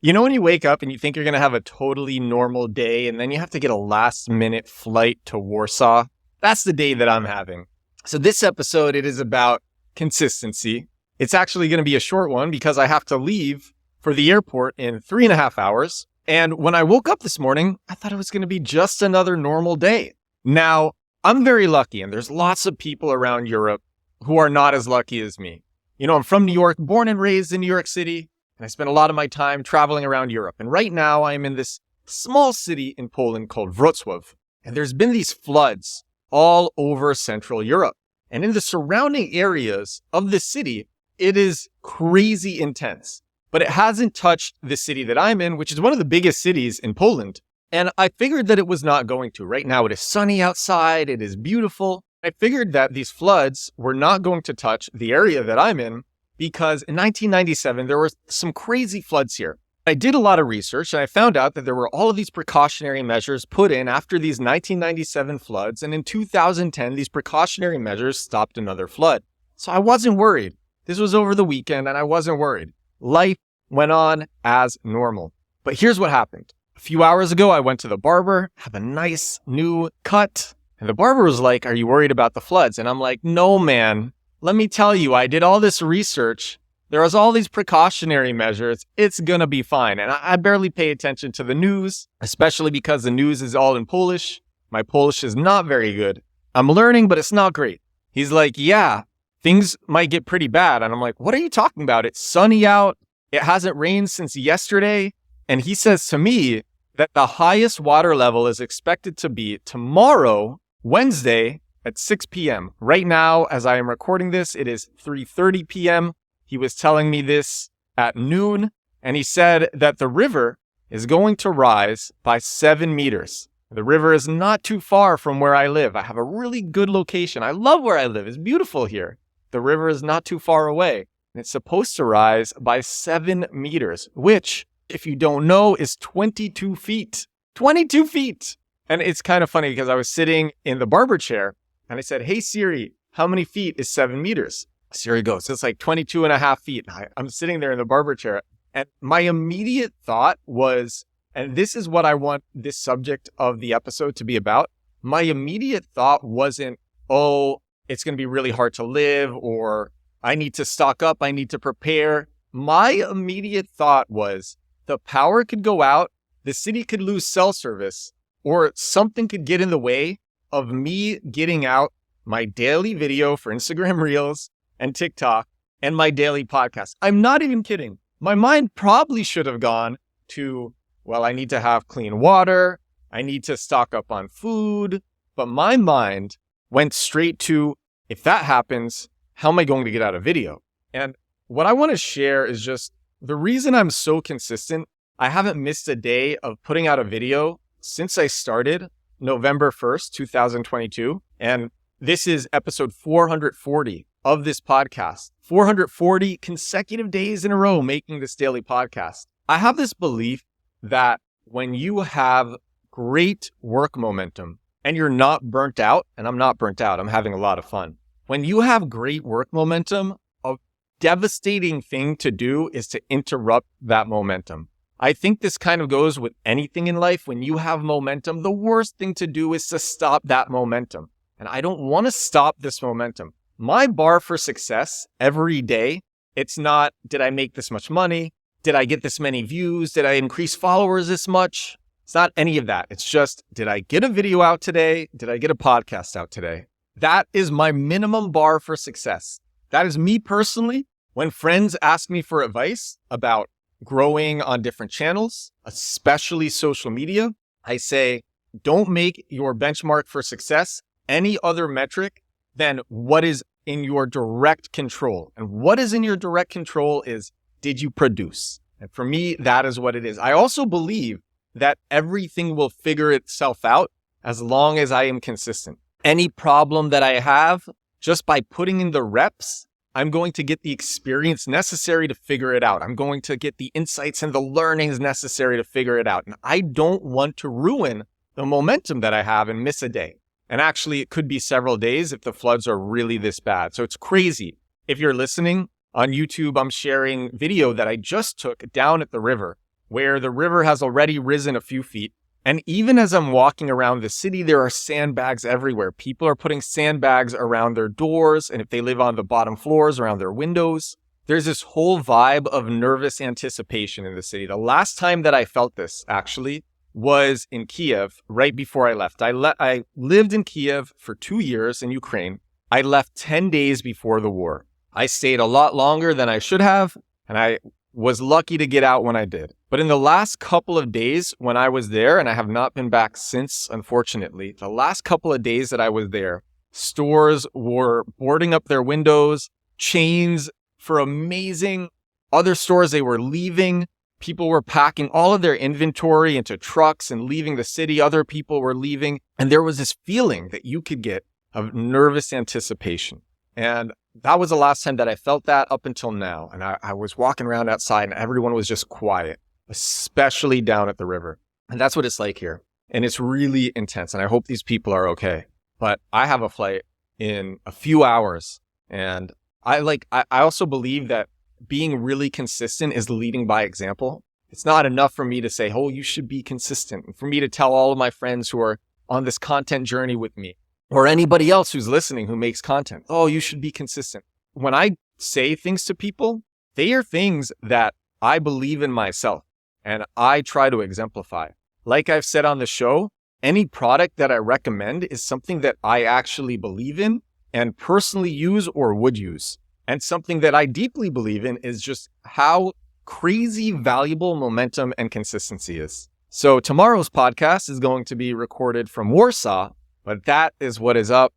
You know when you wake up and you think you're going to have a totally normal day and then you have to get a last minute flight to Warsaw? That's the day that I'm having. So this episode, it is about consistency. It's actually going to be a short one because I have to leave for the airport in 3.5 hours. And when I woke up this morning, I thought it was going to be just another normal day. Now, I'm very lucky and there's lots of people around Europe who are not as lucky as me. You know, I'm from New York, born and raised in New York City. And I spend a lot of my time traveling around Europe. And right now I am in this small city in Poland called Wrocław. And there's been these floods all over Central Europe. And in the surrounding areas of the city, it is crazy intense. But it hasn't touched the city that I'm in, which is one of the biggest cities in Poland. And I figured that it was not going to. Right now it is sunny outside. It is beautiful. I figured that these floods were not going to touch the area that I'm in, because in 1997, there were some crazy floods here. I did a lot of research and I found out that there were all of these precautionary measures put in after these 1997 floods. And in 2010, these precautionary measures stopped another flood. So I wasn't worried. This was over the weekend and I wasn't worried. Life went on as normal. But here's what happened. A few hours ago, I went to the barber, have a nice new cut. And the barber was like, "Are you worried about the floods?" And I'm like, "No, man. Let me tell you, I did all this research. There was all these precautionary measures. It's going to be fine." And I barely pay attention to the news, especially because the news is all in Polish. My Polish is not very good. I'm learning, but it's not great. He's like, "Yeah, things might get pretty bad." And I'm like, "What are you talking about? It's sunny out. It hasn't rained since yesterday." And he says to me that the highest water level is expected to be tomorrow, Wednesday, at 6 p.m. Right now, as I am recording this, it is 3:30 p.m. He was telling me this at noon, and he said that the river is going to rise by 7 meters. The river is not too far from where I live. I have a really good location. I love where I live. It's beautiful here. The river is not too far away, and it's supposed to rise by 7 meters, which, if you don't know, is 22 feet. 22 feet! And it's kind of funny because I was sitting in the barber chair, and I said, "Hey Siri, how many feet is 7 meters? Siri goes, "It's like 22.5 feet. I'm sitting there in the barber chair. And my immediate thought was, and this is what I want this subject of the episode to be about. My immediate thought wasn't, oh, it's going to be really hard to live, or I need to stock up, I need to prepare. My immediate thought was the power could go out, the city could lose cell service, or something could get in the way of me getting out my daily video for Instagram Reels and TikTok and my daily podcast." I'm not even kidding. My mind probably should have gone to, well, I need to have clean water. I need to stock up on food. But my mind went straight to, if that happens, how am I going to get out a video? And what I want to share is just the reason I'm so consistent. I haven't missed a day of putting out a video since I started November 1st, 2022. And this is episode 440 of this podcast. 440 consecutive days in a row making this daily podcast. I have this belief that when you have great work momentum and you're not burnt out, and I'm not burnt out, I'm having a lot of fun. When you have great work momentum, a devastating thing to do is to interrupt that momentum. I think this kind of goes with anything in life. When you have momentum, the worst thing to do is to stop that momentum. And I don't want to stop this momentum. My bar for success every day, it's not, did I make this much money? Did I get this many views? Did I increase followers this much? It's not any of that. It's just, did I get a video out today? Did I get a podcast out today? That is my minimum bar for success. That is me personally. When friends ask me for advice about growing on different channels, especially social media, I say, don't make your benchmark for success any other metric than what is in your direct control. And what is in your direct control is, did you produce? And for me, that is what it is. I also believe that everything will figure itself out as long as I am consistent. Any problem that I have, just by putting in the reps, I'm going to get the experience necessary to figure it out. I'm going to get the insights and the learnings necessary to figure it out. And I don't want to ruin the momentum that I have and miss a day. And actually, it could be several days if the floods are really this bad. So it's crazy. If you're listening on YouTube, I'm sharing video that I just took down at the river. where the river has already risen a few feet. And even as I'm walking around the city, there are sandbags everywhere. People are putting sandbags around their doors, and if they live on the bottom floors, around their windows. There's this whole vibe of nervous anticipation in the city. The last time that I felt this, actually, was in Kiev right before I left. I lived in Kiev for 2 years in Ukraine. I left 10 days before the war. I stayed a lot longer than I should have, and I was lucky to get out when I did. But in the last couple of days when I was there, and I have not been back since, unfortunately, the last couple of days that I was there, stores were boarding up their windows, chains for amazing other stores, they were leaving. People were packing all of their inventory into trucks and leaving the city. Other people were leaving. And there was this feeling that you could get of nervous anticipation. And that was the last time that I felt that up until now. And I was walking around outside and everyone was just quiet, especially down at the river. And that's what it's like here. And it's really intense. And I hope these people are okay. But I have a flight in a few hours. And I also believe that being really consistent is leading by example. It's not enough for me to say, oh, you should be consistent. And for me to tell all of my friends who are on this content journey with me, or anybody else who's listening who makes content, oh, you should be consistent. When I say things to people, they are things that I believe in myself and I try to exemplify. Like I've said on the show, any product that I recommend is something that I actually believe in and personally use or would use. And something that I deeply believe in is just how crazy valuable momentum and consistency is. So tomorrow's podcast is going to be recorded from Warsaw, but that is what is up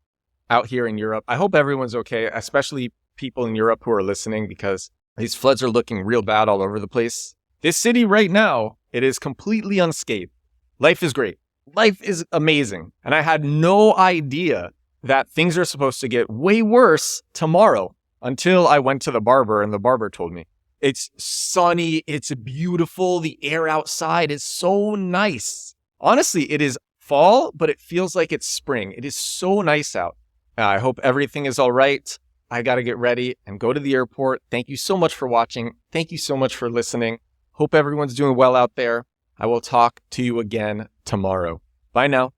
out here in Europe. I hope everyone's okay, especially people in Europe who are listening, because these floods are looking real bad all over the place. This city right now, it is completely unscathed. Life is great. Life is amazing. And I had no idea that things are supposed to get way worse tomorrow until I went to the barber and the barber told me. It's sunny. It's beautiful. The air outside is so nice. Honestly, it is fall, but it feels like it's spring. It is so nice out. I hope everything is all right. I got to get ready and go to the airport. Thank you so much for watching. Thank you so much for listening. Hope everyone's doing well out there. I will talk to you again tomorrow. Bye now.